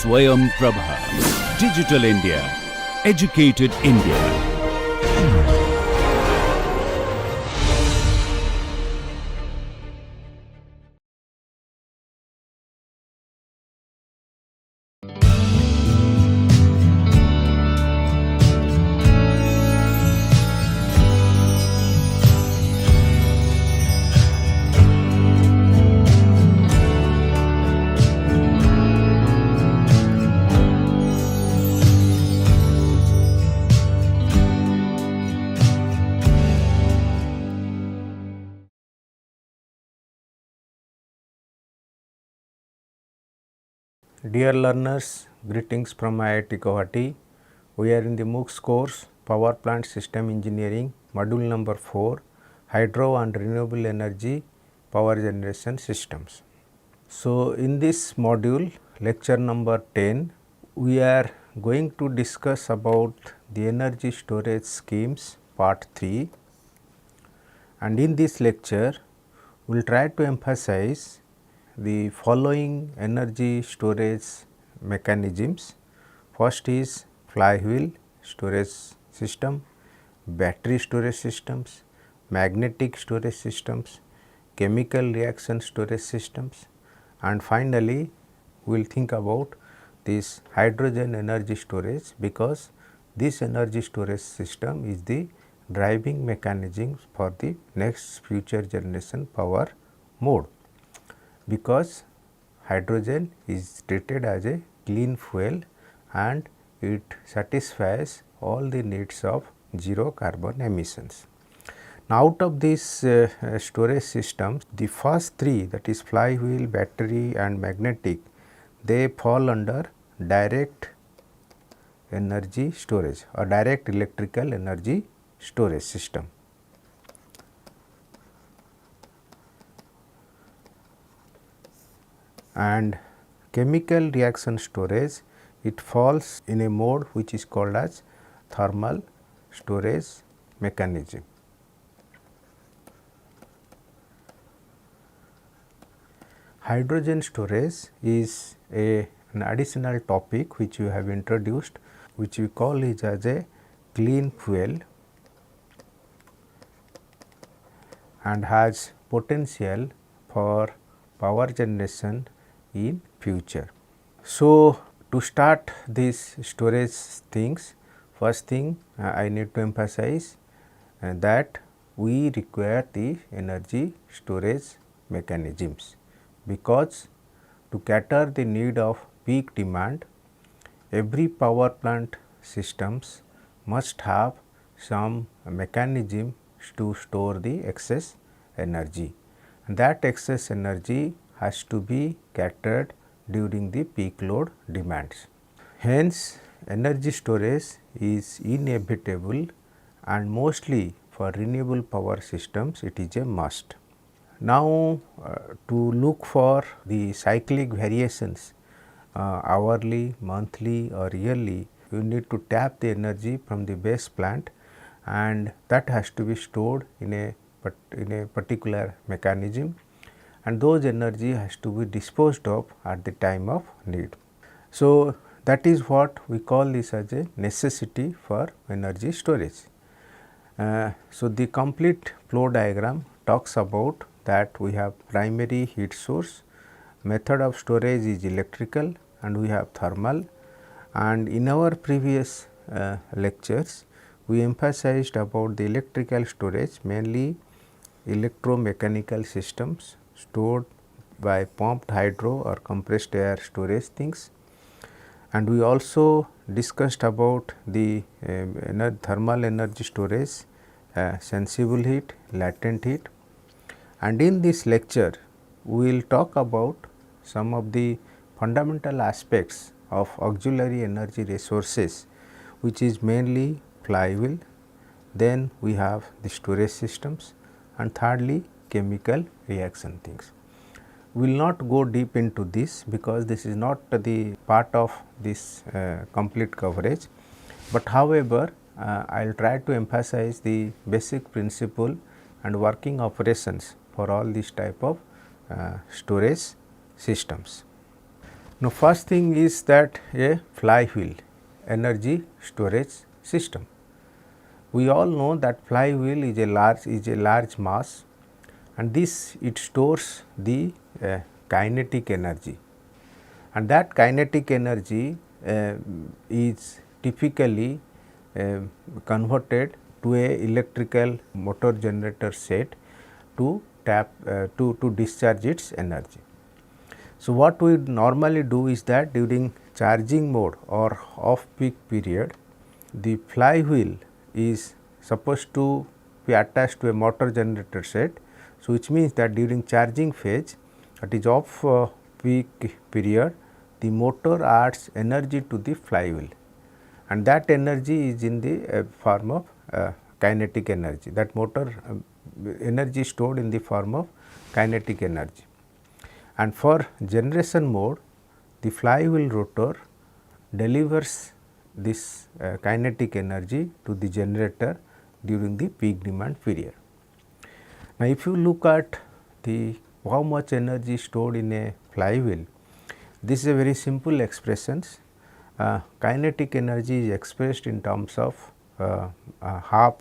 SwayamPrabha. Digital India. Educated India. Dear learners, greetings from IIT Guwahati. We are in the MOOCs course Power Plant System Engineering, module number 4, Hydro and Renewable Energy Power Generation Systems. So, in this module, lecture number 10, we are going to discuss about the energy storage schemes part 3, and in this lecture, we will try to emphasize the following energy storage mechanisms. First is flywheel storage system, battery storage systems, magnetic storage systems, chemical reaction storage systems, and finally, we will think about this hydrogen energy storage, because this energy storage system is the driving mechanism for the next future generation power mode, because hydrogen is treated as a clean fuel and it satisfies all the needs of zero carbon emissions. Now, out of these storage systems, the first three, that is flywheel, battery and magnetic, they fall under direct energy storage or direct electrical energy storage system. And chemical reaction storage, it falls in a mode which is called as thermal storage mechanism. Hydrogen storage is an additional topic which we have introduced, which we call it as a clean fuel and has potential for power generation in future. So, to start these storage things, first thing I need to emphasize that we require the energy storage mechanisms, because to cater the need of peak demand, every power plant systems must have some mechanism to store the excess energy, and that excess energy has to be catered during the peak load demands. Hence, energy storage is inevitable, and mostly for renewable power systems it is a must. Now, to look for the cyclic variations hourly, monthly or yearly, you need to tap the energy from the base plant, and that has to be stored in a particular mechanism, and those energy has to be disposed of at the time of need. So, that is what we call this as a necessity for energy storage. So, the complete flow diagram talks about that we have primary heat source, method of storage is electrical and we have thermal, and in our previous lectures we emphasized about the electrical storage, mainly electromechanical systems stored by pumped hydro or compressed air storage things, and we also discussed about the thermal energy storage, sensible heat, latent heat, and in this lecture we will talk about some of the fundamental aspects of auxiliary energy resources, which is mainly flywheel, then we have the storage systems, and thirdly chemical reaction things. We will not go deep into this because this is not the part of this complete coverage, but however, I will try to emphasize the basic principle and working operations for all these type of storage systems. Now, first thing is that a flywheel energy storage system. We all know that flywheel is a large mass, and this it stores the kinetic energy, and that kinetic energy is typically converted to a electrical motor generator set to to discharge its energy. So, what we normally do is that during charging mode or off peak period, the flywheel is supposed to be attached to a motor generator set. So, which means that during charging phase, that is off peak period, the motor adds energy to the flywheel, and that energy is in the form of kinetic energy. That motor energy stored in the form of kinetic energy. And for generation mode, the flywheel rotor delivers this kinetic energy to the generator during the peak demand period. Now, if you look at the how much energy stored in a flywheel, this is a very simple expression. Kinetic energy is expressed in terms of half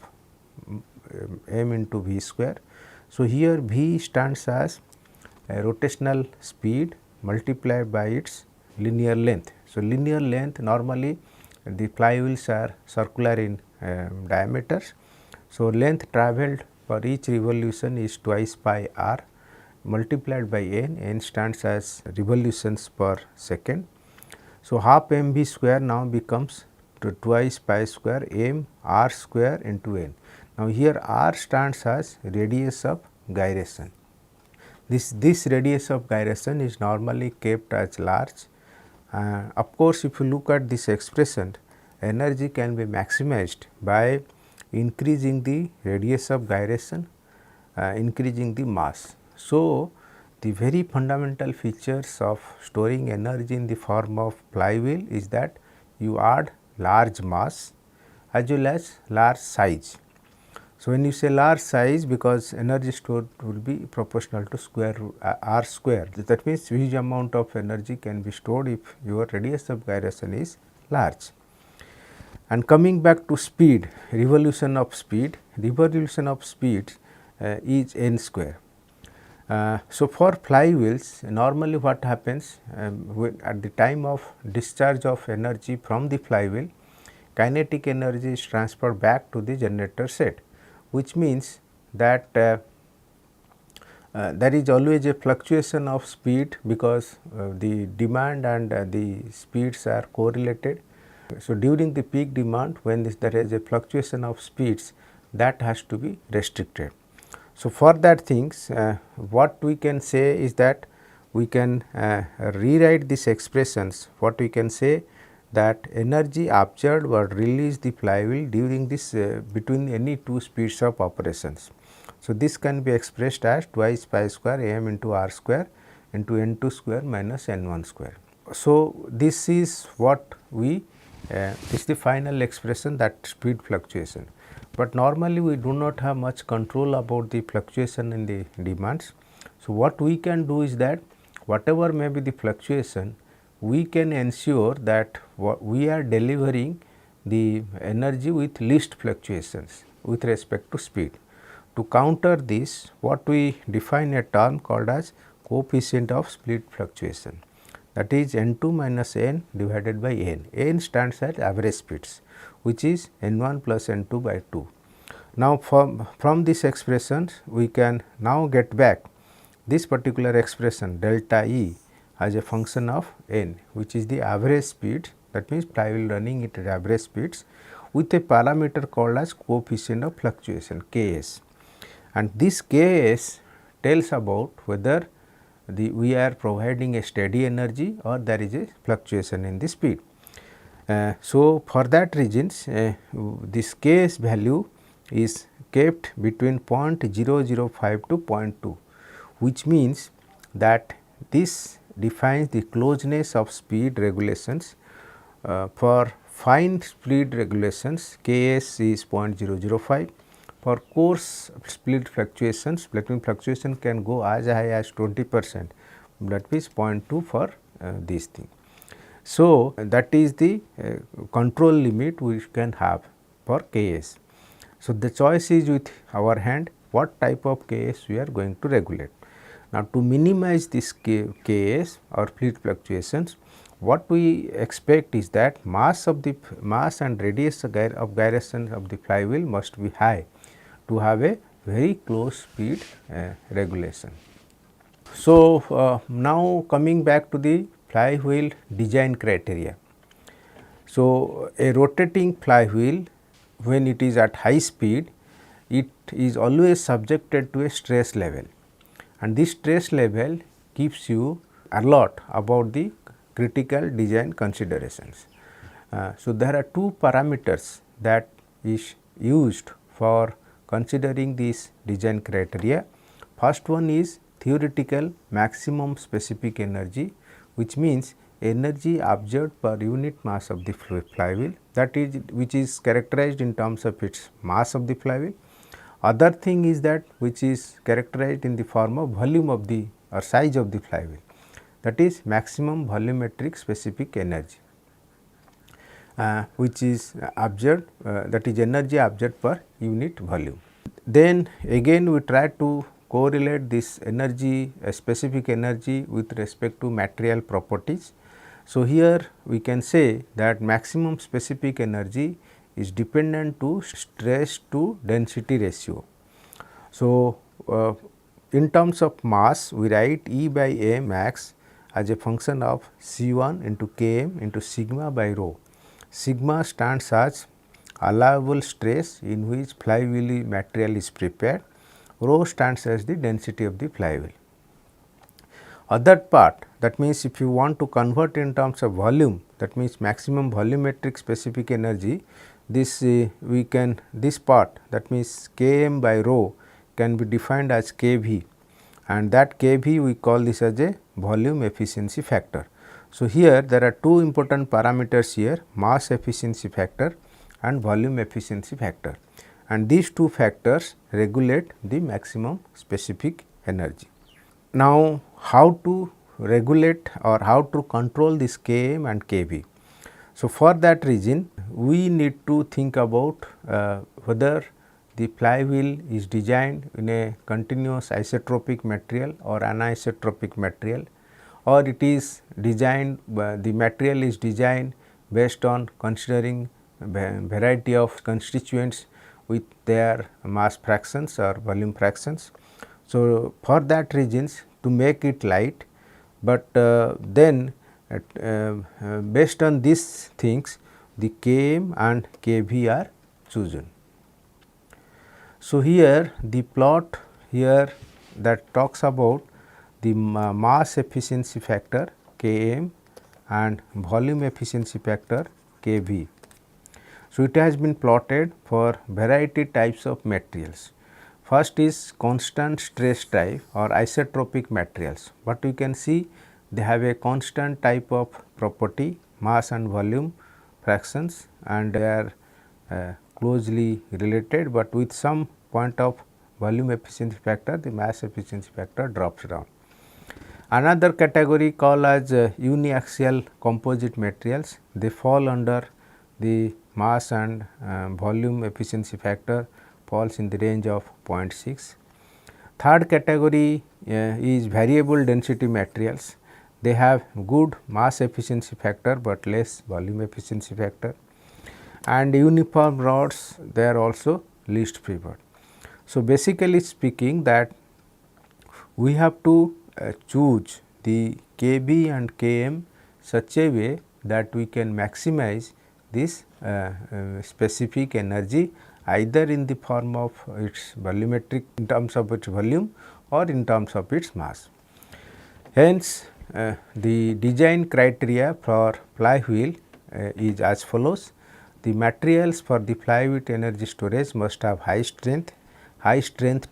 m into v square. So, here v stands as rotational speed multiplied by its linear length. So, linear length, normally the flywheels are circular in diameters. So, length travelled for each revolution is twice pi r multiplied by n stands as revolutions per second. So, half m v square now becomes twice pi square m r square into n. Now, here r stands as radius of gyration. This radius of gyration is normally kept as large. Of course, if you look at this expression, energy can be maximized by increasing the radius of gyration, increasing the mass. So, the very fundamental features of storing energy in the form of flywheel is that you add large mass as well as large size. So, when you say large size, because energy stored will be proportional to square root r square, that means huge amount of energy can be stored if your radius of gyration is large. And coming back to speed, revolution of speed is n square. So, for flywheels, normally what happens at the time of discharge of energy from the flywheel, kinetic energy is transferred back to the generator set, which means that there is always a fluctuation of speed, because the demand and the speeds are correlated. So, during the peak demand, when there is a fluctuation of speeds, that has to be restricted. So, for that things, what we can say is that we can rewrite these expressions. What we can say, that energy absorbed or released the flywheel during this between any two speeds of operations. So, this can be expressed as twice pi square m into r square into n2 square minus n1 square. So, this is what we this is the final expression, that speed fluctuation. But normally we do not have much control about the fluctuation in the demands. So, what we can do is that whatever may be the fluctuation, we can ensure that we are delivering the energy with least fluctuations with respect to speed. To counter this, what we define a term called as coefficient of speed fluctuation, that is n2 minus n divided by n. N stands at average speeds, which is n1 plus n2 by 2. Now, from this expression, we can now get back this particular expression delta E as a function of n, which is the average speed, that means flywheel running at average speeds, with a parameter called as coefficient of fluctuation Ks. And this Ks tells about whether we are providing a steady energy or there is a fluctuation in the speed. So, for that reasons, this Ks value is kept between 0.005 to 0.2, which means that this defines the closeness of speed regulations. For fine speed regulations, Ks is 0.005. For coarse speed fluctuations, that means fluctuation can go as high as 20%, that means 0.2 for this thing. So, that is the control limit we can have for Ks. So, the choice is with our hand what type of Ks we are going to regulate. Now, to minimize this Ks or fluid fluctuations, what we expect is that mass and radius of gyration of the flywheel must be high to have a very close speed regulation. So, now coming back to the flywheel design criteria. So, a rotating flywheel, when it is at high speed, it is always subjected to a stress level, and this stress level keeps you alert about the critical design considerations. So, there are two parameters that is used for considering this design criteria. First one is theoretical maximum specific energy, which means energy absorbed per unit mass of the flywheel, that is which is characterized in terms of its mass of the flywheel. Other thing is that which is characterized in the form of volume of the or size of the flywheel, that is maximum volumetric specific energy, which is absorbed, that is energy absorbed per unit volume. Then again we try to correlate this energy, specific energy with respect to material properties. So, here we can say that maximum specific energy is dependent to stress to density ratio. So, in terms of mass, we write E by A max as a function of C1 into Km into sigma by rho. Sigma stands as allowable stress in which flywheel material is prepared. Rho stands as the density of the flywheel. Other part, that means if you want to convert in terms of volume, that means maximum volumetric specific energy, this this part, that means Km by rho can be defined as Kv, and that Kv we call this as a volume efficiency factor. So, here there are two important parameters here, mass efficiency factor and volume efficiency factor, and these two factors regulate the maximum specific energy. Now, how to regulate or how to control this Km and Kv? So, for that reason we need to think about whether the flywheel is designed in a continuous isotropic material or anisotropic material, or it is designed, the material is designed based on considering variety of constituents with their mass fractions or volume fractions. So, for that reasons to make it light, but then based on these things the Km and Kv are chosen. So, here the plot here that talks about the mass efficiency factor Km and volume efficiency factor Kv. So, it has been plotted for variety types of materials. First is constant stress type or isotropic materials, but you can see they have a constant type of property, mass and volume fractions, and they are closely related, but with some point of volume efficiency factor the mass efficiency factor drops down. Another category called as uniaxial composite materials, they fall under the mass and volume efficiency factor falls in the range of 0.6. Third category is variable density materials, they have good mass efficiency factor, but less volume efficiency factor, and uniform rods they are also least favored. So, basically speaking that we have to choose the Kb and Km such a way that we can maximize this specific energy either in the form of its volumetric in terms of its volume or in terms of its mass. Hence, the design criteria for flywheel is as follows. The materials for the flywheel energy storage must have high strength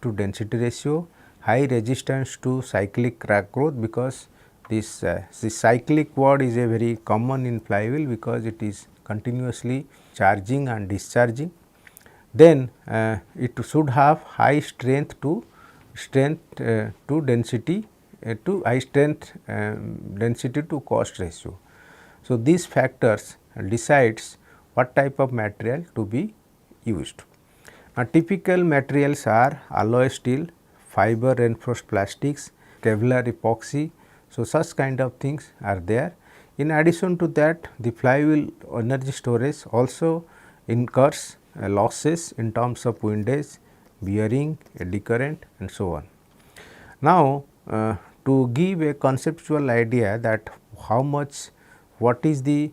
to density ratio, high resistance to cyclic crack growth, because this cyclic word is a very common in flywheel because it is continuously charging and discharging. Then it should have high strength to density to high strength density to cost ratio. So, these factors decides what type of material to be used. Now, typical materials are alloy steel, fiber reinforced plastics, Kevlar epoxy. So, such kind of things are there. In addition to that, the flywheel energy storage also incurs losses in terms of windage, bearing, eddy current and so on. Now, to give a conceptual idea that how much, what is the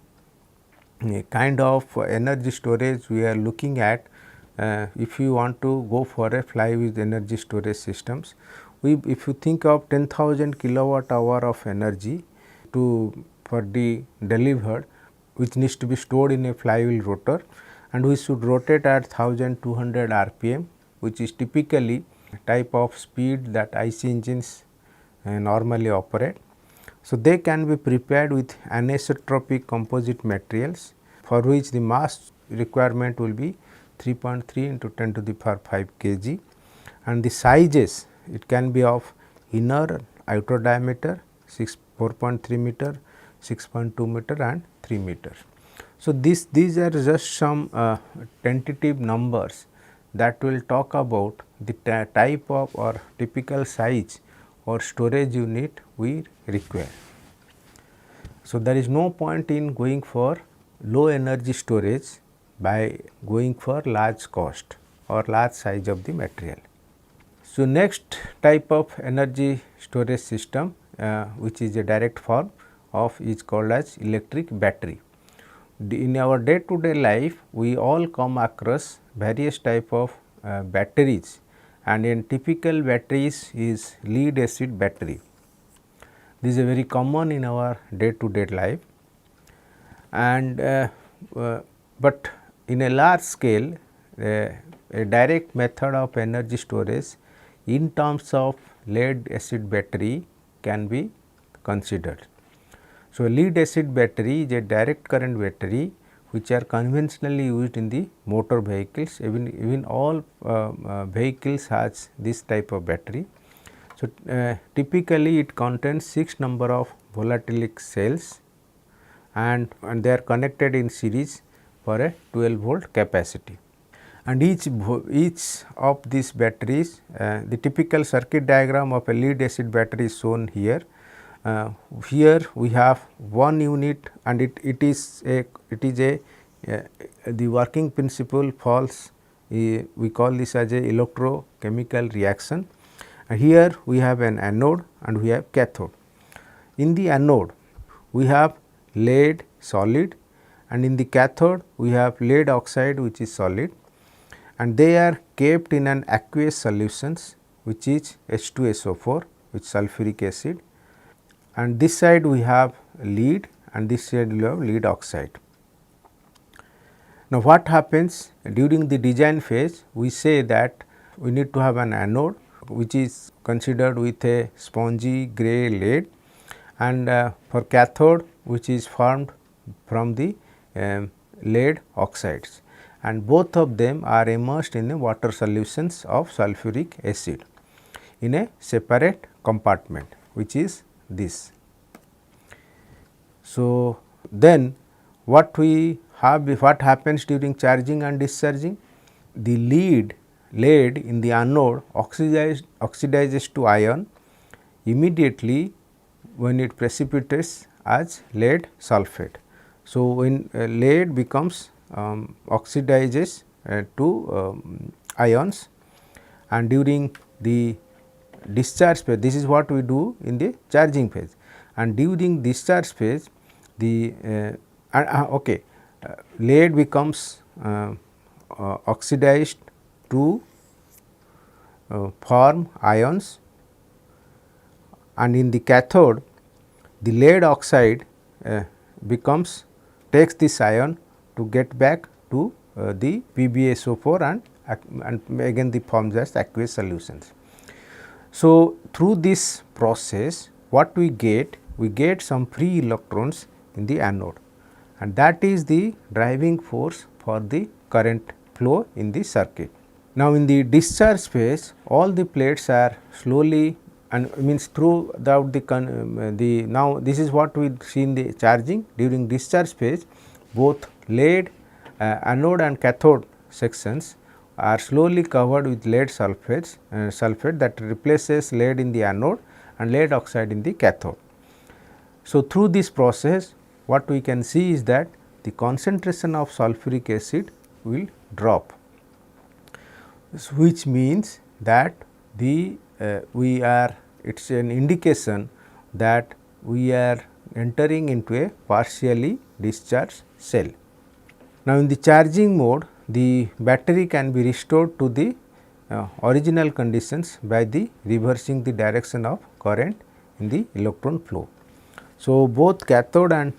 kind of energy storage we are looking at, if you want to go for a flywheel energy storage systems, if you think of 10,000 kilowatt hour of energy for the delivered, which needs to be stored in a flywheel rotor, and we should rotate at 1200 rpm, which is typically type of speed that IC engines normally operate. So, they can be prepared with anisotropic composite materials, for which the mass requirement will be 3.3 into 10 to the power 5 kg, and the sizes, it can be of inner outer diameter 4.3 meter, 6.2 meter and 3 meter. So, these are just some tentative numbers that will talk about the type of or typical size or storage unit we require. So, there is no point in going for low energy storage by going for large cost or large size of the material. So, next type of energy storage system which is a direct form of is called as electric battery. In our day to day life, we all come across various type of batteries, and in typical batteries is lead acid battery. This is very common in our day to day life, and but in a large scale a direct method of energy storage in terms of lead acid battery can be considered. So, lead acid battery is a direct current battery which are conventionally used in the motor vehicles, even all vehicles has this type of battery. So, typically it contains 6 number of volatilic cells, and they are connected in series for a 12 volt capacity. And each of these batteries, the typical circuit diagram of a lead acid battery is shown here. Here we have one unit, and it is a the working principle falls, we call this as a electrochemical reaction. And here we have an anode and we have cathode. In the anode we have lead solid, and in the cathode we have lead oxide which is solid, and they are kept in an aqueous solutions which is H2SO4 with sulfuric acid, and this side we have lead and this side we have lead oxide. Now, what happens during the design phase? We say that we need to have an anode which is considered with a spongy grey lead, and for cathode which is formed from the lead oxides, and both of them are immersed in the water solutions of sulfuric acid in a separate compartment, which is this. So, then what we have, what happens during charging and discharging? The lead in the anode oxidizes to ion immediately when it precipitates as lead sulphate. So, when lead becomes oxidizes to ions, and during the discharge phase, this is what we do in the charging phase, and during discharge phase the lead becomes oxidized to form ions, and in the cathode the lead oxide takes this ion to get back to the PbSO4 and again the forms as aqueous solutions. So, through this process what we get some free electrons in the anode, and that is the driving force for the current flow in the circuit. Now, in the discharge phase all the plates are slowly and means throughout the now this is what we see in the charging. During discharge phase, both lead anode and cathode sections are slowly covered with lead sulphate that replaces lead in the anode and lead oxide in the cathode. So, through this process what we can see is that the concentration of sulphuric acid will drop, which means that the we are, it is an indication that we are entering into a partially discharged cell. Now, in the charging mode, the battery can be restored to the original conditions by the reversing the direction of current in the electron flow. So, both cathode and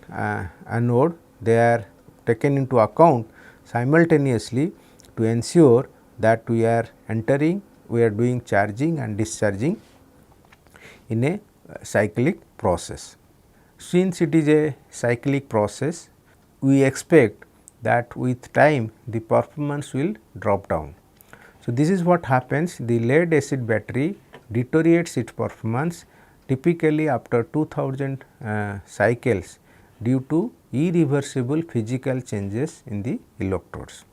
anode, they are taken into account simultaneously to ensure that we are doing charging and discharging in a cyclic process. Since it is a cyclic process, we expect that with time the performance will drop down. So, this is what happens, the lead acid battery deteriorates its performance typically after 2000 cycles due to irreversible physical changes in the electrodes.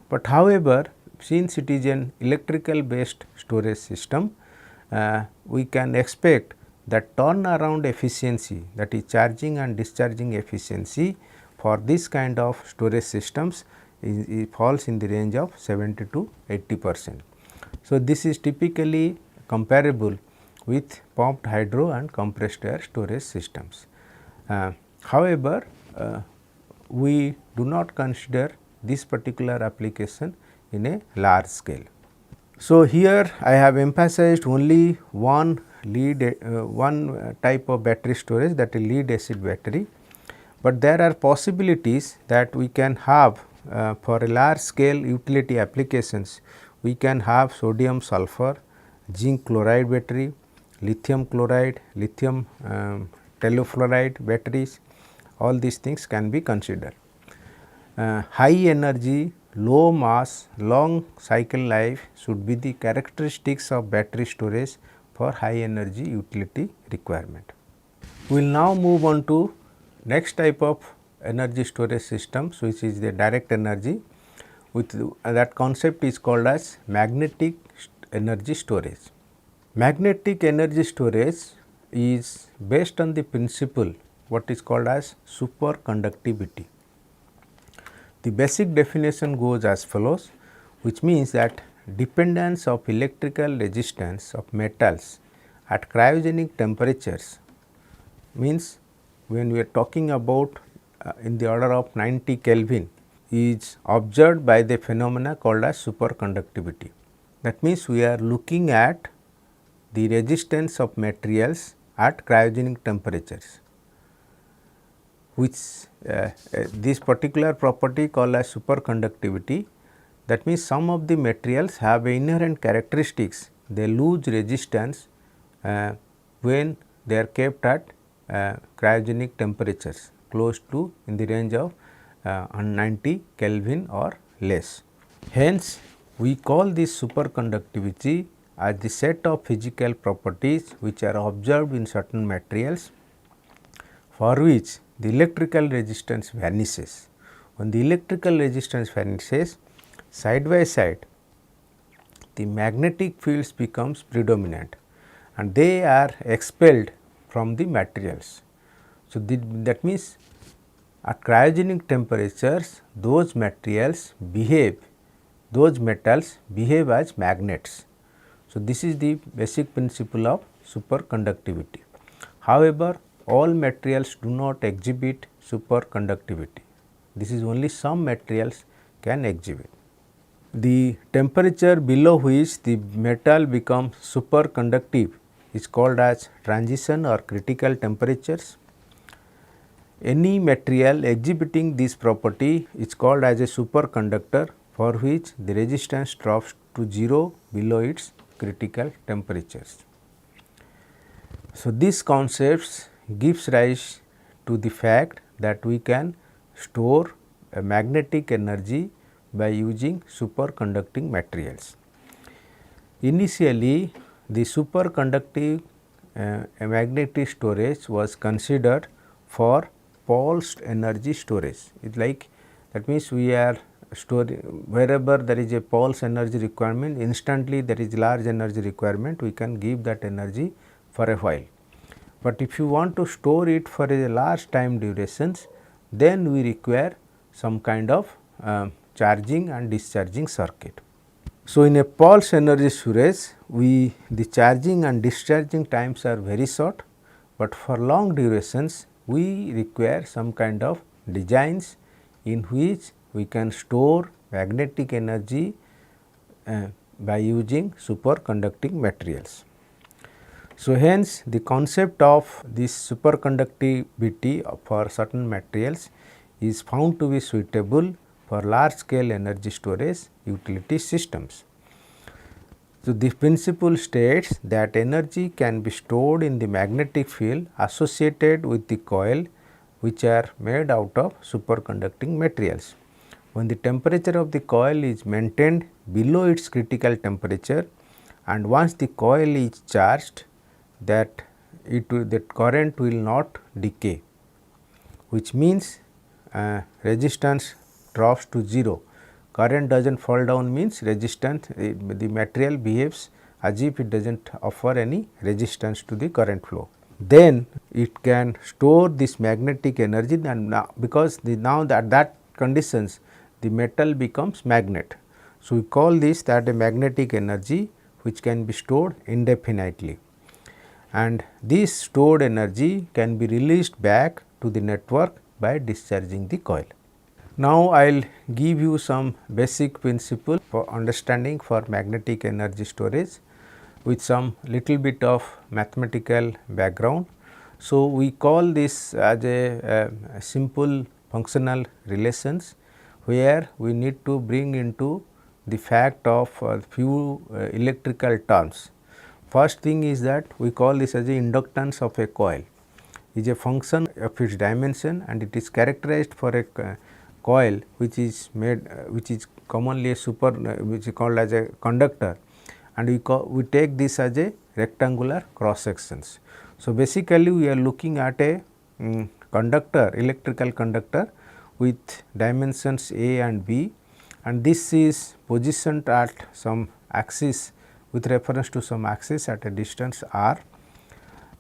But however, since it is an electrical based storage system, we can expect that turnaround efficiency, that is charging and discharging efficiency for this kind of storage systems falls in the range of 70 to 80%. So, this is typically comparable with pumped hydro and compressed air storage systems. However, we do not consider this particular application in a large scale. So, here I have emphasized only one type of battery storage, that is lead acid battery, but there are possibilities that we can have for a large scale utility applications. We can have sodium sulfur, zinc chloride battery, lithium chloride, lithium telofluoride batteries, all these things can be considered. High energy, low mass, long cycle life should be the characteristics of battery storage for high energy utility requirement. We will now move on to next type of energy storage systems, which is the direct energy, with that concept is called as magnetic energy storage. Magnetic energy storage is based on the principle what is called as superconductivity. The basic definition goes as follows, which means that dependence of electrical resistance of metals at cryogenic temperatures, means when we are talking about in the order of 90 Kelvin, is observed by the phenomena called as superconductivity. That means, we are looking at the resistance of materials at cryogenic temperatures, which this particular property called as superconductivity. That means, some of the materials have inherent characteristics, they lose resistance when they are kept at cryogenic temperatures close to in the range of 90 Kelvin or less. Hence, we call this superconductivity as the set of physical properties which are observed in certain materials for which the electrical resistance vanishes. When the electrical resistance vanishes, side by side the magnetic fields becomes predominant and they are expelled from the materials. So, that means, at cryogenic temperatures those metals behave as magnets. So, this is the basic principle of superconductivity. However, all materials do not exhibit superconductivity. This is only some materials can exhibit. The temperature below which the metal becomes superconductive is called as transition or critical temperatures. Any material exhibiting this property is called as a superconductor, for which the resistance drops to 0 below its critical temperatures. So, these concepts gives rise to the fact that we can store a magnetic energy by using superconducting materials. Initially, the superconductive magnetic storage was considered for pulsed energy storage. It like that means we are storing wherever there is a pulse energy requirement, instantly there is large energy requirement, we can give that energy for a while. But if you want to store it for a large time durations, then we require some kind of charging and discharging circuit. So, in a pulse energy storage, the charging and discharging times are very short, but for long durations we require some kind of designs in which we can store magnetic energy by using superconducting materials. So, hence the concept of this superconductivity for certain materials is found to be suitable for large scale energy storage utility systems. So, the principle states that energy can be stored in the magnetic field associated with the coil, which are made out of superconducting materials. When the temperature of the coil is maintained below its critical temperature, and once the coil is charged, that current will not decay, which means resistance drops to 0. Current does not fall down means resistance, the material behaves as if it does not offer any resistance to the current flow. Then it can store this magnetic energy, and now because now that conditions the metal becomes magnet. So, we call this that a magnetic energy which can be stored indefinitely, and this stored energy can be released back to the network by discharging the coil. Now, I will give you some basic principle for understanding for magnetic energy storage with some little bit of mathematical background. So, we call this as a simple functional relations, where we need to bring into the fact of few electrical terms. First thing is that we call this as the inductance of a coil is a function of its dimension, and it is characterized for a coil which is made which is commonly a which is called as a conductor, and we take this as a rectangular cross sections. So, basically we are looking at a conductor, electrical conductor with dimensions A and B, and this is positioned at some axis with reference to some axis at a distance r,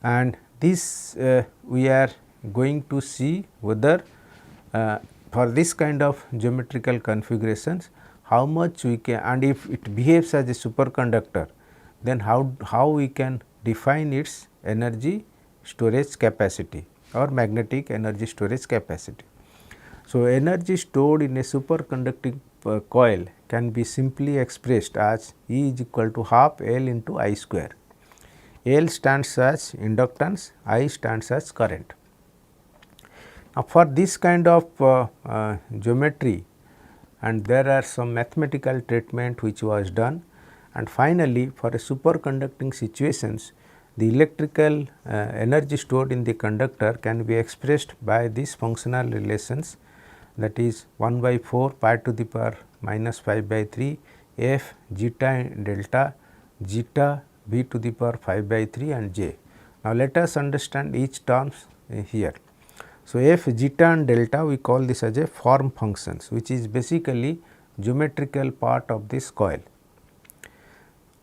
and this we are going to see whether for this kind of geometrical configurations how much we can, and if it behaves as a superconductor, then how we can define its energy storage capacity or magnetic energy storage capacity. So, energy stored in a superconducting coil can be simply expressed as E is equal to half L into I square. L stands as inductance, I stands as current. Now, for this kind of geometry, and there are some mathematical treatment which was done, and finally, for a superconducting situations, the electrical energy stored in the conductor can be expressed by these functional relations, that is 1 by 4 pi to the power minus 5 by 3 f zeta delta zeta v to the power 5 by 3 and j. Now, let us understand each terms here. So, f zeta and delta we call this as a form functions, which is basically geometrical part of this coil,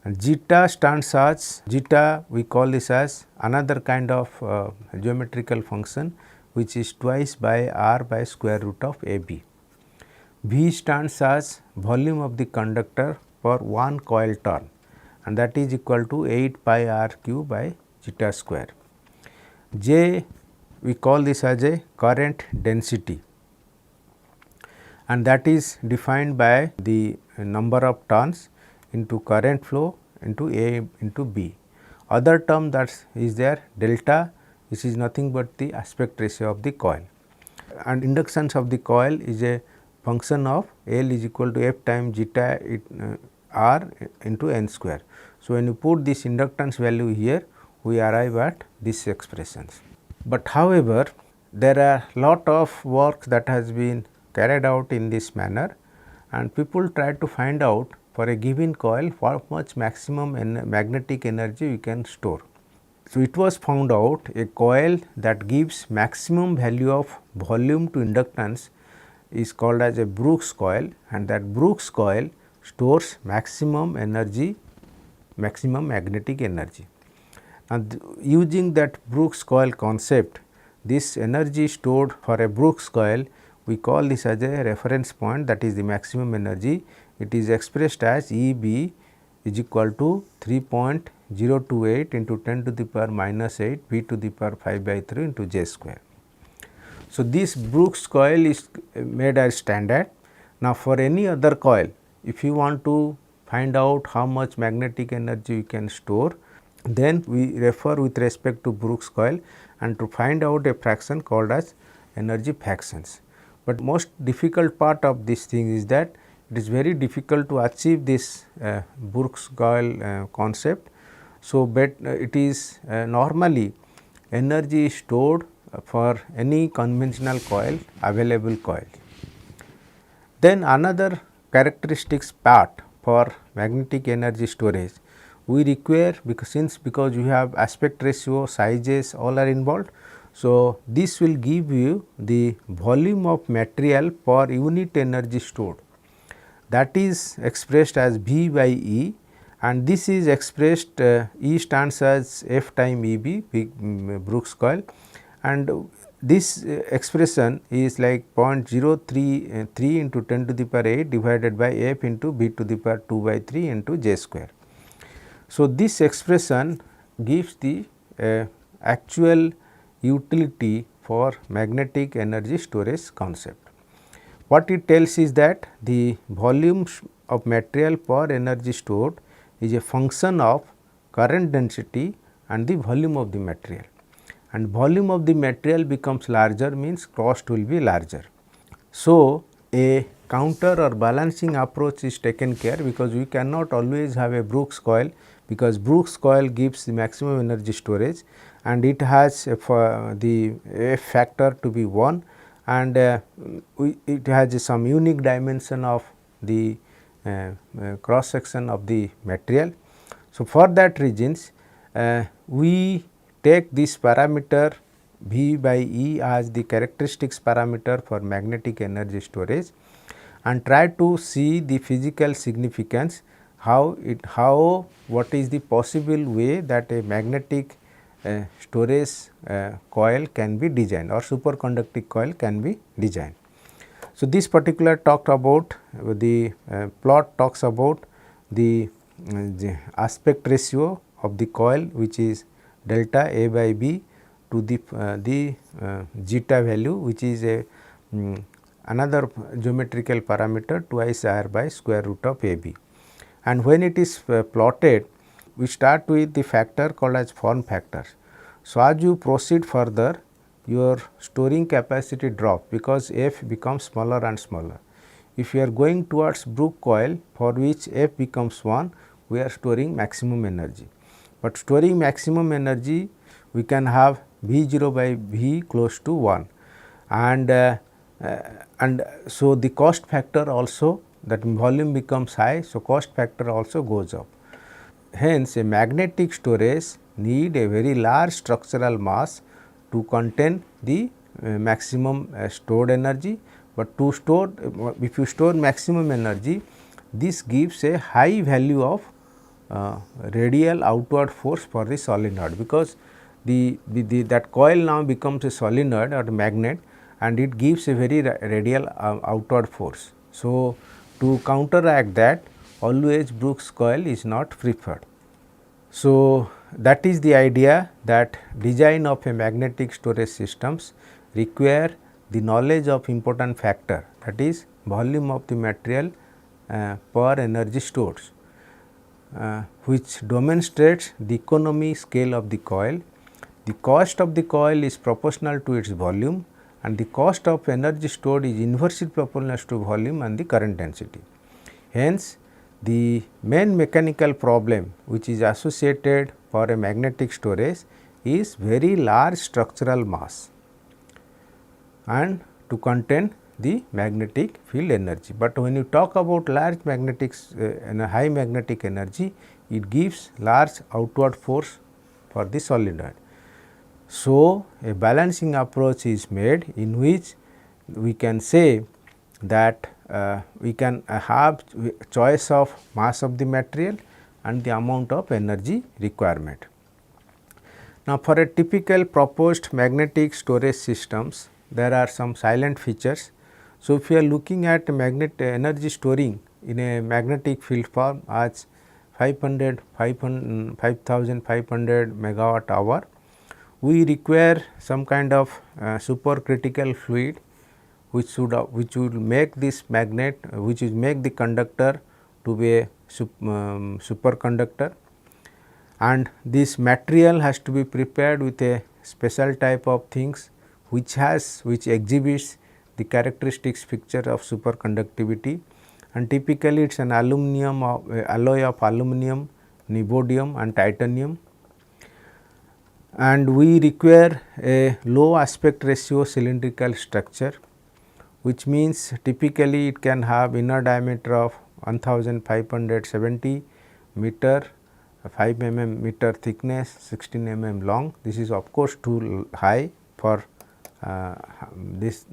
and zeta stands as zeta we call this as another kind of geometrical function which is twice by r by square root of a b. V stands as volume of the conductor per one coil turn, and that is equal to 8 pi r cube by zeta square. J we call this as a current density, and that is defined by the number of turns into current flow into A into B. Other term that is there delta, this is nothing but the aspect ratio of the coil, and inductance of the coil is a function of L is equal to f times zeta r into n square. So, when you put this inductance value here, we arrive at these expressions. But however, there are lot of work that has been carried out in this manner, and people try to find out for a given coil what much maximum magnetic energy we can store. So, it was found out a coil that gives maximum value of volume to inductance is called as a Brooks coil, and that Brooks coil stores maximum energy, maximum magnetic energy. And using that Brooks coil concept, this energy stored for a Brooks coil, we call this as a reference point, that is the maximum energy. It is expressed as EB is equal to 3.028 into 10 to the power minus 8 V to the power 5 by 3 into J square. So, this Brooks coil is made as standard. Now, for any other coil, if you want to find out how much magnetic energy you can store, then we refer with respect to Brooks coil and to find out a fraction called as energy fractions. But most difficult part of this thing is that it is very difficult to achieve this Brooks coil concept. So, but it is normally energy is stored for any conventional coil, available coil. Then another characteristics part for magnetic energy storage, we require, because you have aspect ratio, sizes all are involved. So, this will give you the volume of material per unit energy stored, that is expressed as V by E, and this is expressed E stands as F time EB, Brooks coil, and this expression is like 0.033 into 10 to the power 8 divided by F into B to the power 2 by 3 into J square. So, this expression gives the actual utility for magnetic energy storage concept. What it tells is that the volume of material per energy stored is a function of current density and the volume of the material, and volume of the material becomes larger means cost will be larger. So, a counter or balancing approach is taken care, because we cannot always have a Brooks coil, because Brooks coil gives the maximum energy storage and it has the F factor to be 1, and it has some unique dimension of the cross section of the material. So, for that reasons we take this parameter V by E as the characteristics parameter for magnetic energy storage and try to see the physical significance, what is the possible way that a magnetic storage coil can be designed or superconducting coil can be designed. So, this particular talked about the plot talks about the aspect ratio of the coil, which is delta A by B to the zeta value, which is a another geometrical parameter twice R by square root of A B. And when it is plotted, we start with the factor called as form factor. So, as you proceed further, your storing capacity drop, because F becomes smaller and smaller. If you are going towards Brooks coil, for which F becomes 1, we are storing maximum energy. But storing maximum energy, we can have V 0 by V close to 1, and so the cost factor also, that volume becomes high. So, cost factor also goes up. Hence, a magnetic storage need a very large structural mass to contain the maximum stored energy, but to store, if you store maximum energy, this gives a high value of radial outward force for the solenoid, because that coil now becomes a solenoid or a magnet, and it gives a very radial outward force. So, to counteract that, always Brooks coil is not preferred. So, that is the idea, that design of a magnetic storage systems require the knowledge of important factor, that is volume of the material per energy stored, which demonstrates the economy scale of the coil. The cost of the coil is proportional to its volume, and the cost of energy stored is inversely proportional to volume and the current density. Hence, the main mechanical problem which is associated for a magnetic storage is very large structural mass and to contain the magnetic field energy. But when you talk about large magnetic and high magnetic energy, it gives large outward force for the solenoid. So, a balancing approach is made in which we can say that we can have choice of mass of the material and the amount of energy requirement. Now, for a typical proposed magnetic storage systems, there are some silent features. So, if you are looking at magnet energy storing in a magnetic field form as 5500 megawatt hour, we require some kind of supercritical fluid which will make this magnet, which will make the conductor to be a superconductor, and this material has to be prepared with a special type of things which exhibits the characteristics picture of superconductivity, and typically it is an alloy of aluminum, niobium and titanium, and we require a low aspect ratio cylindrical structure, which means typically it can have inner diameter of 1570 meter, 5 meter thickness, 16 long. This is of course too high for this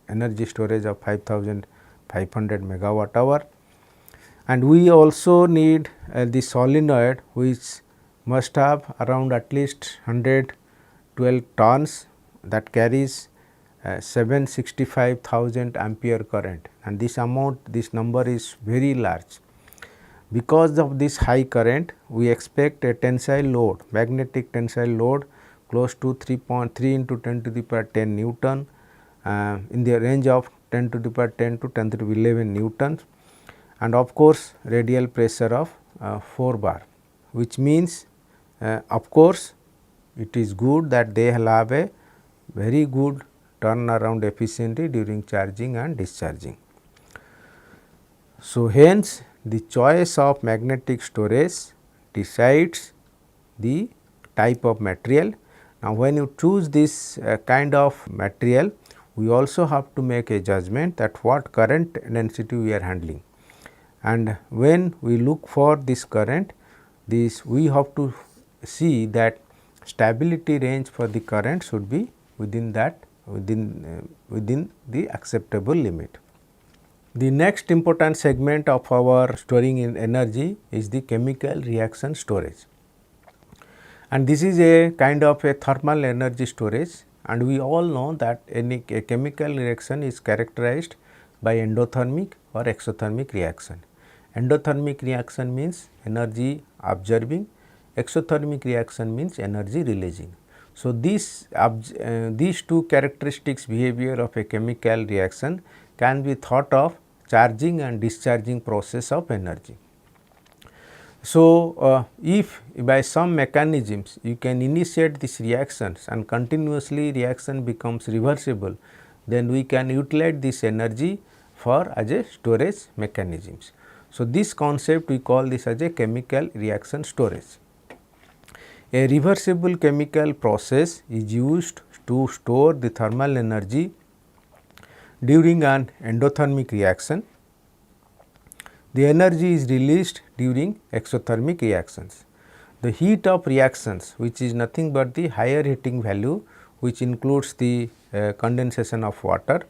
energy storage of 5500 megawatt hour, and we also need the solenoid which must have around at least 112 tons that carries 765,000 ampere current, and this number is very large. Because of this high current, we expect a tensile load, magnetic tensile load close to 3.3 into 10 to the power 10 Newton, in the range of 10 to the power 10 to 10 to the 11 Newtons, and of course, radial pressure of 4 bar, which means of course, it is good that they have a very good turnaround efficiency during charging and discharging. So, hence the choice of magnetic storage decides the type of material. Now, when you choose this kind of material, we also have to make a judgment that what current density we are handling, and when we look for this current, we have to see that stability range for the current should be within the acceptable limit. The next important segment of our storing in energy is the chemical reaction storage, and this is a kind of a thermal energy storage, and we all know that a chemical reaction is characterized by endothermic or exothermic reaction. Endothermic reaction means energy absorbing, exothermic reaction means energy releasing. So, these two characteristics behavior of a chemical reaction can be thought of charging and discharging process of energy. So, if by some mechanisms you can initiate these reactions and continuously reaction becomes reversible, then we can utilize this energy for as a storage mechanisms. So, this concept we call this as a chemical reaction storage. A reversible chemical process is used to store the thermal energy during an endothermic reaction. The energy is released during exothermic reactions. The heat of reactions, which is nothing but the higher heating value, which includes the condensation of water,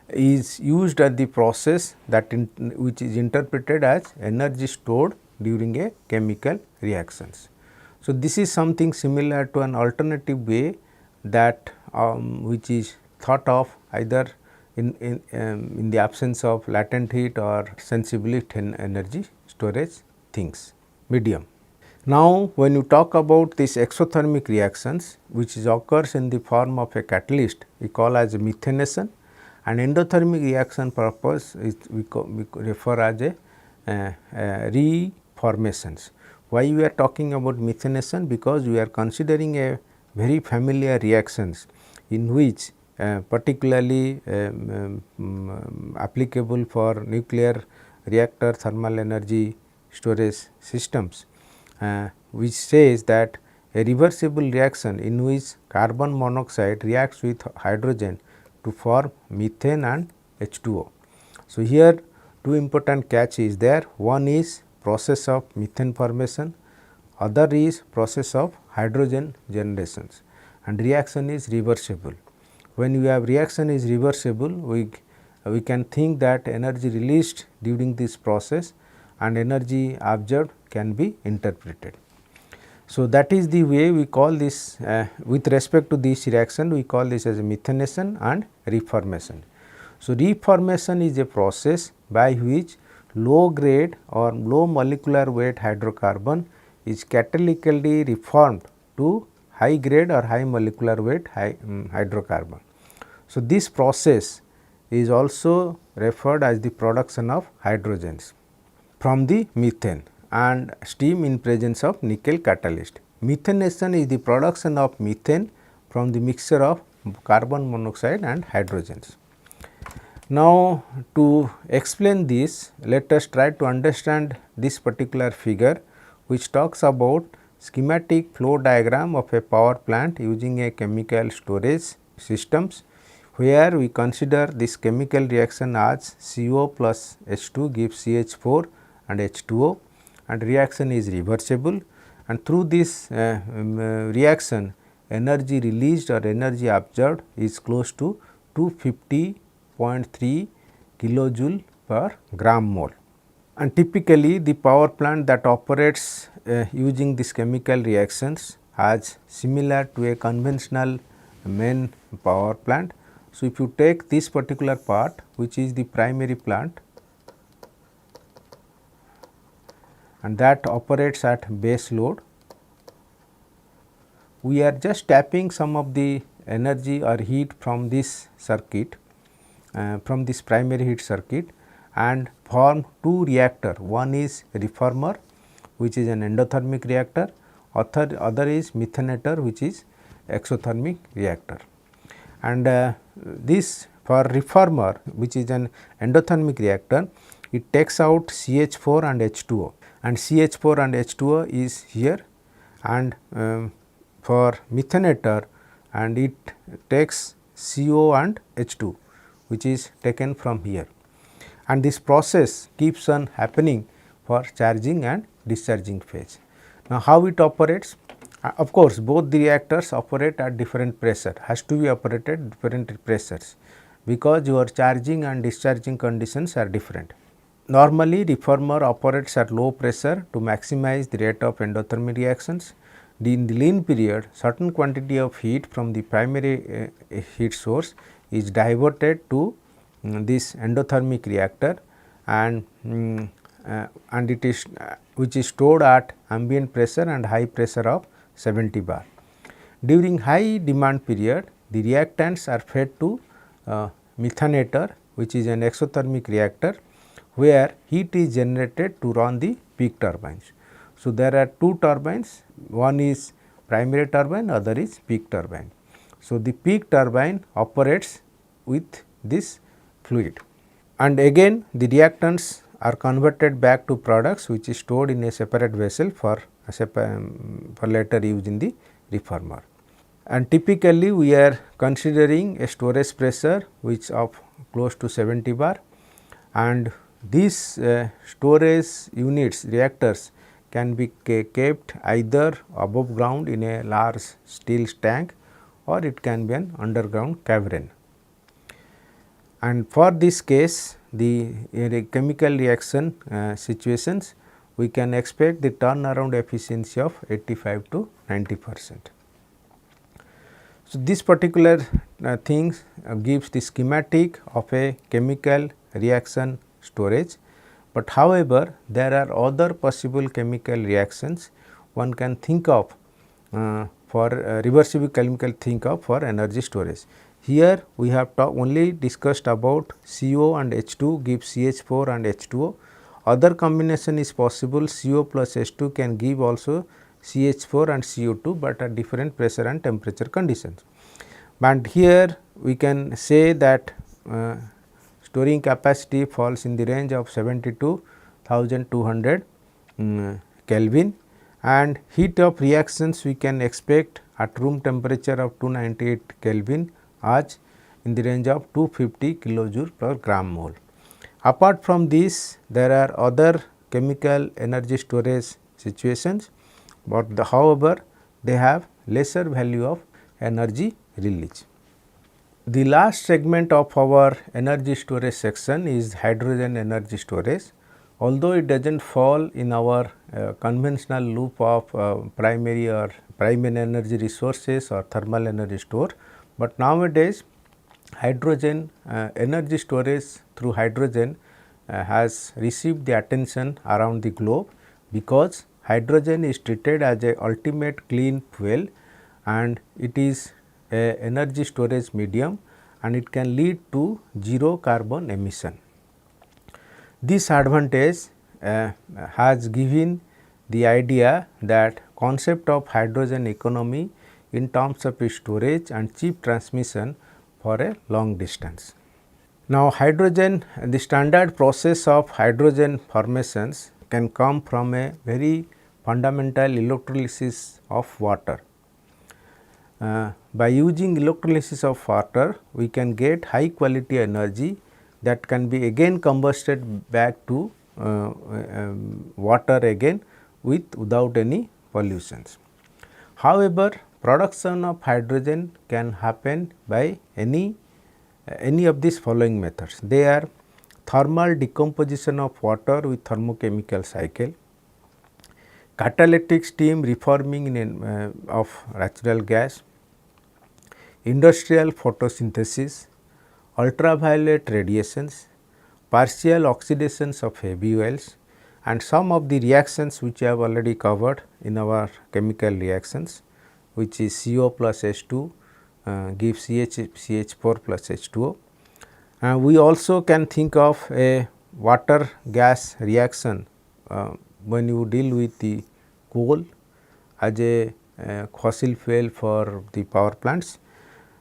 is used at the process which is interpreted as energy stored during a chemical reactions. So, this is something similar to an alternative way that which is thought of either in the absence of latent heat or sensibly energy storage things medium. Now, when you talk about this exothermic reactions which occurs in the form of a catalyst, we call as methanation, and endothermic reaction purpose is we refer as a reformations. Why we are talking about methanation? Because we are considering a very familiar reactions in which particularly applicable for nuclear reactor thermal energy storage systems, which says that a reversible reaction in which carbon monoxide reacts with hydrogen to form methane and H2O. So, here two important catch is there. One is process of methane formation, other is process of hydrogen generations, and reaction is reversible. When you have reaction is reversible, we can think that energy released during this process and energy absorbed can be interpreted. So, that is the way we call this with respect to this reaction, we call this as a methanation and reformation. So, reformation is a process by which low grade or low molecular weight hydrocarbon is catalytically reformed to high grade or high molecular weight hydrocarbon. So, this process is also referred as the production of hydrogens from the methane and steam in presence of nickel catalyst. Methanation is the production of methane from the mixture of carbon monoxide and hydrogens. Now, to explain this, let us try to understand this particular figure which talks about schematic flow diagram of a power plant using a chemical storage systems, where we consider this chemical reaction as CO plus H2 gives CH4 and H2O, and reaction is reversible, and through this reaction energy released or energy absorbed is close to 250.3 kilojoule per gram mole. And typically the power plant that operates using this chemical reactions as similar to a conventional main power plant. So, if you take this particular part which is the primary plant and that operates at base load, we are just tapping some of the energy or heat from this circuit, from this primary heat circuit, and form two reactor. One is reformer which is an endothermic reactor, other is methanator which is exothermic reactor. And this for reformer which is an endothermic reactor, it takes out CH4 and H2O, and CH4 and H2O is here, and for methanator, and it takes CO and H2 which is taken from here, and this process keeps on happening for charging and discharging phase. Now, how it operates? Of course, both the reactors operate at different pressure, has to be operated different pressures, because your charging and discharging conditions are different. Normally, reformer operates at low pressure to maximize the rate of endothermic reactions. In the lean period, certain quantity of heat from the primary heat source is diverted to this endothermic reactor, and it is which is stored at ambient pressure and high pressure of 70 bar. During high demand period, the reactants are fed to methanator which is an exothermic reactor, where heat is generated to run the peak turbines. So, there are two turbines, one is primary turbine, other is peak turbine. So, the peak turbine operates with this fluid, and again the reactants are converted back to products which is stored in a separate vessel for later use in the reformer. And typically we are considering a storage pressure which of close to 70 bar, and these storage units reactors can be kept either above ground in a large steel tank, or it can be an underground cavern. And for this case, the chemical reaction situations, we can expect the turnaround efficiency of 85 to 90%. So, this particular thing gives the schematic of a chemical reaction storage, but however, there are other possible chemical reactions one can think of for reversible chemical think of for energy storage. Here we have only discussed about CO and H2 gives CH4 and H2O. Other combination is possible, CO plus H2 can give also CH4 and CO2, but at different pressure and temperature conditions. And here we can say that storing capacity falls in the range of 72,200 Kelvin, and heat of reactions we can expect at room temperature of 298 Kelvin, as in the range of 250 kilojoule per gram mole. Apart from this, there are other chemical energy storage situations, but however, they have lesser value of energy release. The last segment of our energy storage section is hydrogen energy storage. Although it does not fall in our conventional loop of primary energy resources or thermal energy store, but nowadays hydrogen energy storage through hydrogen has received the attention around the globe, because hydrogen is treated as a ultimate clean fuel and it is a energy storage medium and it can lead to zero carbon emission. This advantage has given the idea that concept of hydrogen economy in terms of storage and cheap transmission for a long distance. Now, hydrogen, the standard process of hydrogen formations can come from a very fundamental electrolysis of water. By using electrolysis of water, we can get high quality energy that can be again combusted back to water again without any pollutions. However, production of hydrogen can happen by any of these following methods. They are thermal decomposition of water with thermochemical cycle, catalytic steam reforming of natural gas, industrial photosynthesis, ultraviolet radiations, partial oxidations of heavy oils, and some of the reactions which I have already covered in our chemical reactions, which is CO plus H2 gives CH4 plus H2O. We also can think of a water gas reaction when you deal with the coal as a fossil fuel for the power plants,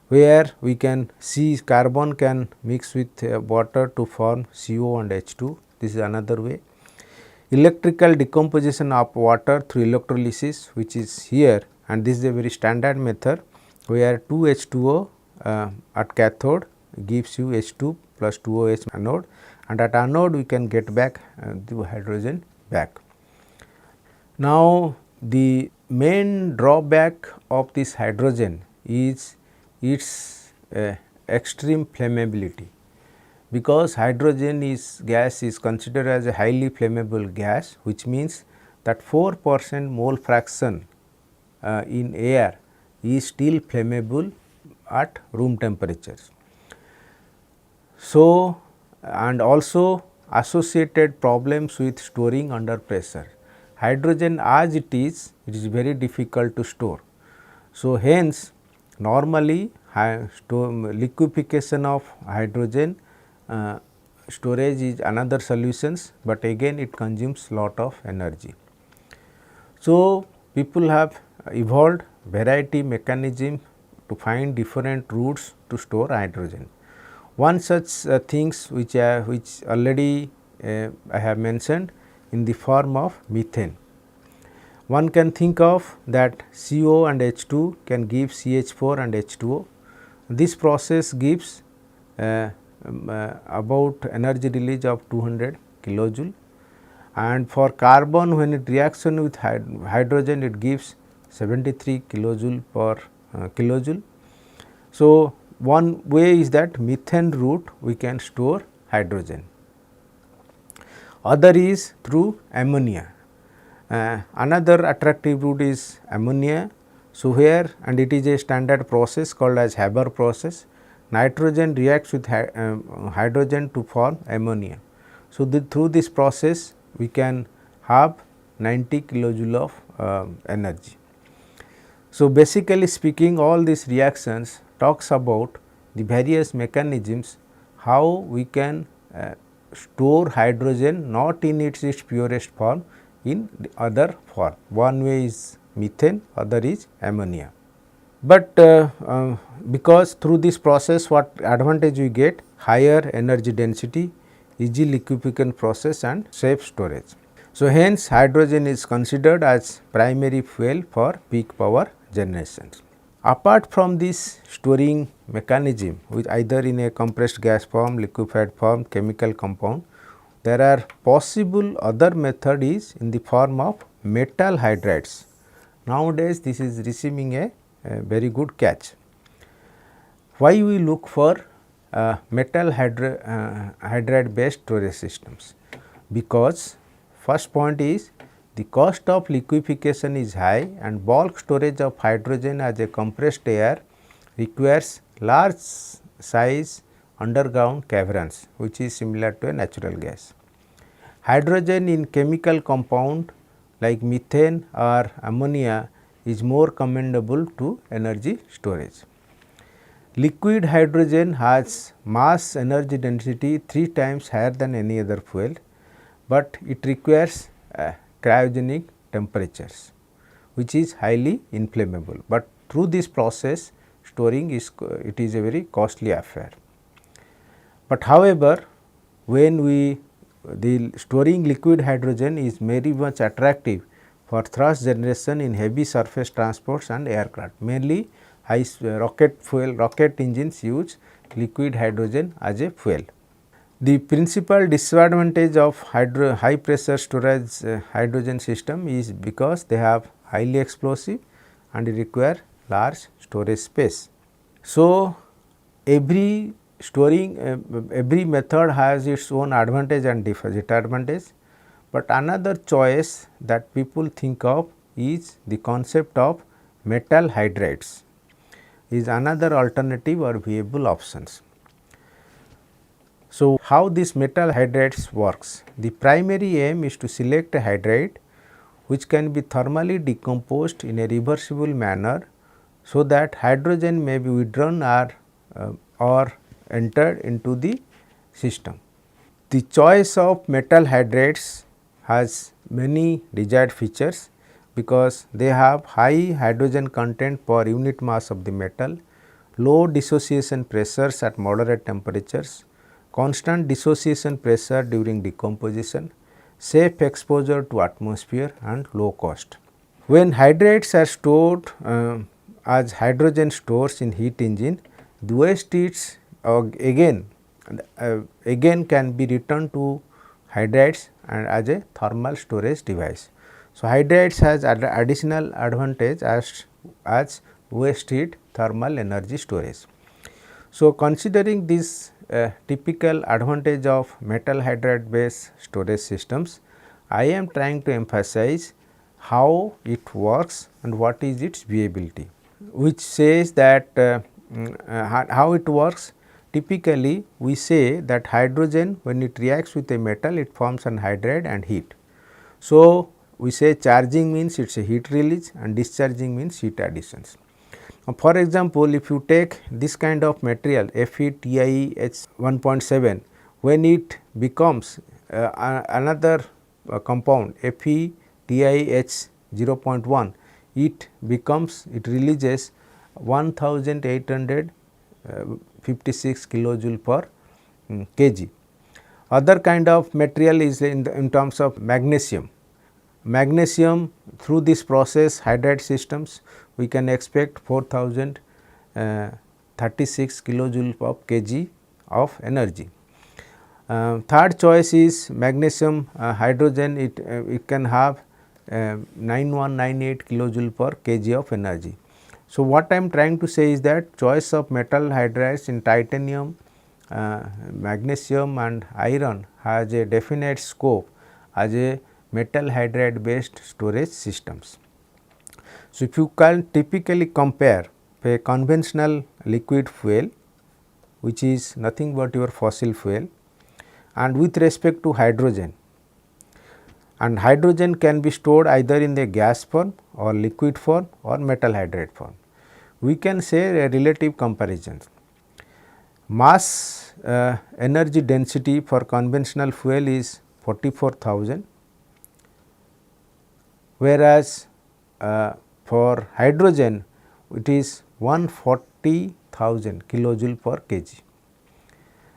where we can see carbon can mix with water to form CO and H2. This is another way. Electrical decomposition of water through electrolysis, which is here, and this is a very standard method where 2 H2O at cathode gives you H2 plus 2OH anode, and at anode we can get back the hydrogen back. Now, the main drawback of this hydrogen is its extreme flammability, because hydrogen gas is considered as a highly flammable gas, which means that 4% mole fraction in air is still flammable at room temperatures. So, and also associated problems with storing under pressure. Hydrogen as it is very difficult to store. So, hence normally liquefaction of hydrogen storage is another solutions, but again it consumes lot of energy. So, people have evolved variety mechanism to find different routes to store hydrogen. One such things which already I have mentioned in the form of methane. One can think of that CO and H2 can give CH4 and H2O. This process gives about energy release of 200 kilojoule, and for carbon when it reaction with hydrogen it gives 73 kilojoule per kilojoule. So, one way is that methane route we can store hydrogen. Other is through ammonia. Another attractive route is ammonia. So, here and it is a standard process called as Haber process. Nitrogen reacts with hydrogen to form ammonia. So, through this process we can have 90 kilojoule of energy. So, basically speaking, all these reactions talks about the various mechanisms how we can store hydrogen not in its purest form, in the other form. One way is methane, other is ammonia. But because through this process what advantage we get? Higher energy density, easy liquefaction process and safe storage. So, hence hydrogen is considered as primary fuel for peak power generations. Apart from this storing mechanism, which either in a compressed gas form, liquefied form, chemical compound, there are possible other method is in the form of metal hydrides. Nowadays, this is receiving a very good catch. Why we look for metal hydride based storage systems? Because first point is the cost of liquefaction is high and bulk storage of hydrogen as a compressed air requires large size underground caverns, which is similar to a natural gas. Hydrogen in chemical compound like methane or ammonia is more commendable to energy storage. Liquid hydrogen has mass energy density 3 times higher than any other fuel, but it requires cryogenic temperatures, which is highly inflammable, but through this process storing is it is a very costly affair. But however, when the storing liquid hydrogen is very much attractive for thrust generation in heavy surface transports and aircraft, mainly rocket engines use liquid hydrogen as a fuel. The principal disadvantage of high pressure storage hydrogen system is because they have highly explosive and require large storage space. So, every method has its own advantage and disadvantage, but another choice that people think of is the concept of metal hydrides is another alternative or viable options. So, how this metal hydrides works? The primary aim is to select a hydride which can be thermally decomposed in a reversible manner, so that hydrogen may be withdrawn or entered into the system. The choice of metal hydrides has many desired features because they have high hydrogen content per unit mass of the metal, low dissociation pressures at moderate temperatures, constant dissociation pressure during decomposition, safe exposure to atmosphere and low cost. When hydrides are stored as hydrogen stores in heat engine, the waste heats again can be returned to hydrides and as a thermal storage device. So, hydrides has additional advantage as waste heat thermal energy storage. So, considering this typical advantage of metal hydride based storage systems, I am trying to emphasize how it works and what is its viability, which says that how it works. Typically, we say that hydrogen, when it reacts with a metal, it forms an hydride and heat. So, we say charging means it is a heat release and discharging means heat additions. For example, if you take this kind of material FeTiH 1.7, when it becomes another compound FeTiH 0.1, it releases 1856 kilojoule per kg. Other kind of material is in terms of magnesium. Magnesium, through this process hydride systems, we can expect 4036 kilojoule per kg of energy. Third choice is magnesium hydrogen, it can have 9198 kilojoule per kg of energy. So, what I am trying to say is that choice of metal hydrides in titanium, magnesium and iron has a definite scope as a metal hydride based storage systems. So, if you can typically compare a conventional liquid fuel, which is nothing but your fossil fuel, and with respect to hydrogen, and hydrogen can be stored either in the gas form or liquid form or metal hydride form, we can say a relative comparison. Mass energy density for conventional fuel is 44,000, whereas for hydrogen it is 140,000 kilojoule per kg.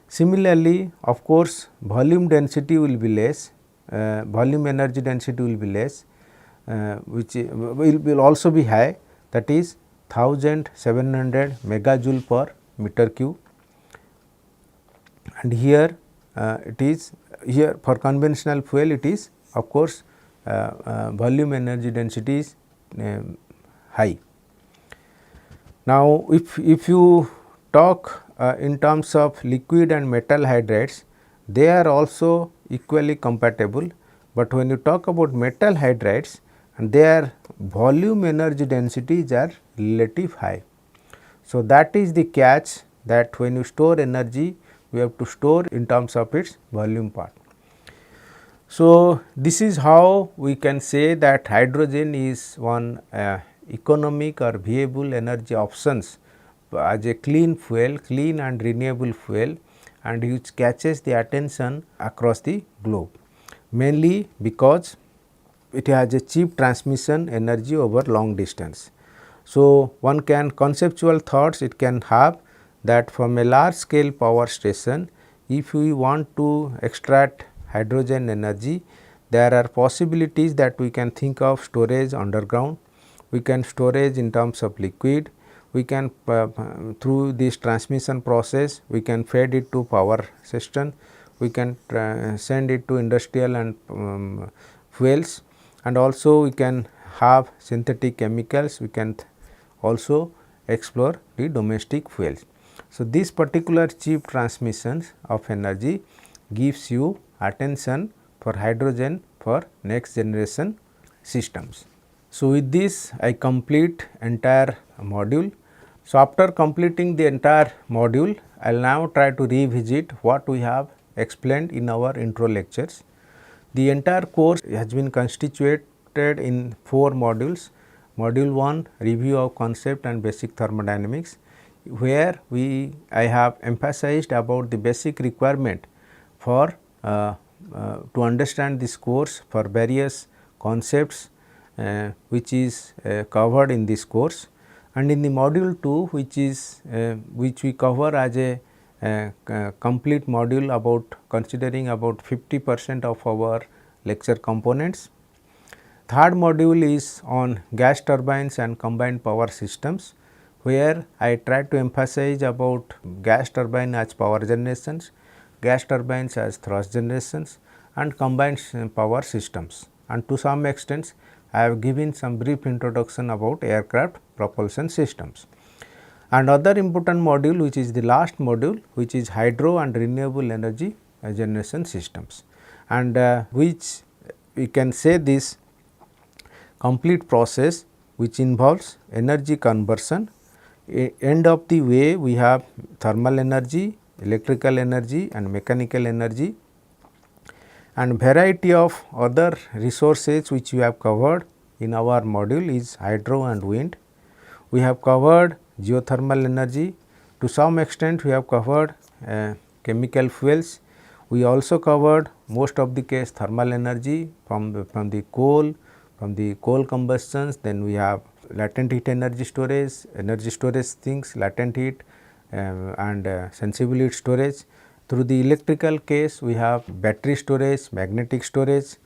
Similarly, of course, volume density will be less, volume energy density will be less, which will also be high, that is 1700 megajoule per meter cube, and here it is, here for conventional fuel it is of course volume energy density is high. Now, if you talk in terms of liquid and metal hydrides, they are also equally compatible, but when you talk about metal hydrides, their volume energy densities are relative high. So, that is the catch, that when you store energy, we have to store in terms of its volume part. So, this is how we can say that hydrogen is one economic or viable energy options as a clean fuel, clean and renewable fuel, and which catches the attention across the globe, mainly because it has a cheap transmission energy over long distance. So, one can conceptual thoughts it can have that from a large scale power station, if we want to extract hydrogen energy, there are possibilities that we can think of storage underground, we can storage in terms of liquid, we can through this transmission process we can feed it to power system, we can send it to industrial and fuels, and also we can have synthetic chemicals, we can also explore the domestic fuels. So, this particular cheap transmissions of energy gives you attention for hydrogen for next generation systems. So, with this I complete entire module. So, after completing the entire module, I will now try to revisit what we have explained in our intro lectures. The entire course has been constituted in 4 modules. Module 1, review of concept and basic thermodynamics, where I have emphasized about the basic requirement for to understand this course for various concepts which is covered in this course. And in the module 2, which we cover as a complete module about considering about 50% of our lecture components. Third module is on gas turbines and combined power systems, where I try to emphasize about gas turbine as power generations, gas turbines as thrust generations, and combined power systems, and to some extent I have given some brief introduction about aircraft propulsion systems. Another important module, which is the last module, which is hydro and renewable energy generation systems, and which we can say this complete process which involves energy conversion. End of the way we have thermal energy, electrical energy and mechanical energy, and variety of other resources which we have covered in our module is hydro and wind. We have covered geothermal energy, to some extent we have covered chemical fuels. We also covered most of the case thermal energy from the coal combustions, then we have latent heat energy storage things, latent heat and sensible heat storage. Through the electrical case, we have battery storage, magnetic storage,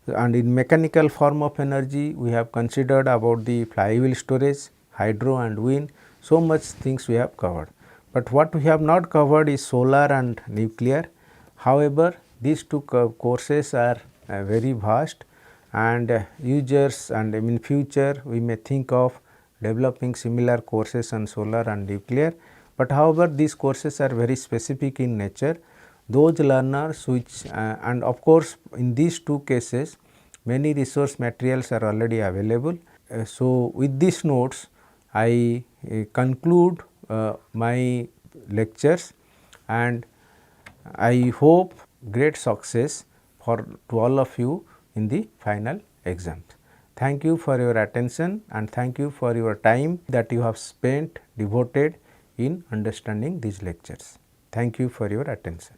and in mechanical form of energy, we have considered about the flywheel storage, hydro and wind. So much things we have covered, but what we have not covered is solar and nuclear. However, these two courses are very vast, and users and in future we may think of developing similar courses on solar and nuclear, but however these courses are very specific in nature. Those learners which and of course in these two cases many resource materials are already available. So, with these notes I conclude my lectures, and I hope great success to all of you in the final exams. Thank you for your attention, and thank you for your time that you have spent devoted in understanding these lectures. Thank you for your attention.